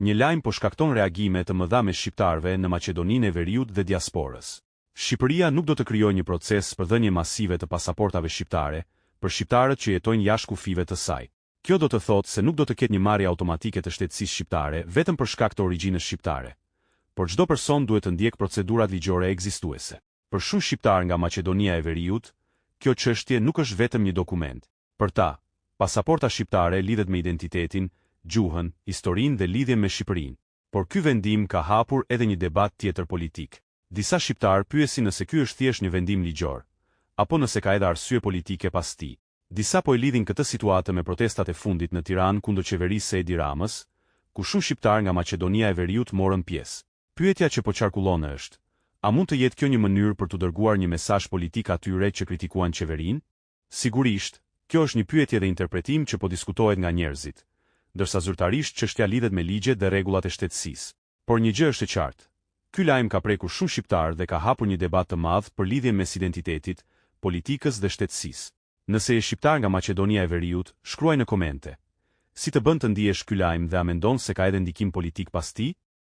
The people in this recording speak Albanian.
Një lajm po shkakton reagime të mëdha me shqiptarëve në Maqedoninë e Veriut dhe diasporës. Shqipëria nuk do të krijojë një proces për dhënie masive të pasaportave shqiptare për shqiptarët që jetojnë jashtë kufive të saj. Kjo do të thotë se nuk do të ketë një marrje automatike të shtetësisë shqiptare vetëm për shkak të origjinës shqiptare, por çdo person duhet të ndjekë procedurat ligjore ekzistuese. Për shumë shqiptar nga Maqedonia e Veriut, kjo çështje nuk është vetëm një dokument. Për ta, pasaporta shqiptare lidhet me identitetin, gjuhën, historinë dhe lidhjen me Shqipërinë. Por ky vendim ka hapur edhe një debat tjetër politik. Disa shqiptar pyesin nëse ky është thjesht një vendim ligjor, apo nëse ka edhe arsye politike pas tij. Disa po e lidhin këtë situatë me protestat e fundit në Tiranë kundër qeverisë së Edi Ramës, ku shumë shqiptar nga Maqedonia e Veriut morën pjesë. Pyetja që po qarkullon është: a mund të jetë kjo një mënyrë për të dërguar një mesazh politik atyre që kritikuan qeverinë? Sigurisht, kjo është një pyetje dhe interpretim që po diskutohet nga njerëzit, ndërsa zyrtarisht çështja lidhet me ligjet dhe rregullat e shtetësisë. Por një gjë është e qartë. Ky lajm ka prekur shumë shqiptar dhe ka hapur një debat të madh për lidhjen mes identitetit, politikës dhe shtetësisë. Nëse je shqiptar nga Maqedonia e Veriut, shkruaj në komente. Si të bën të ndihesh ky lajm dhe a mendon se ka edhe ndikim politik pas tij?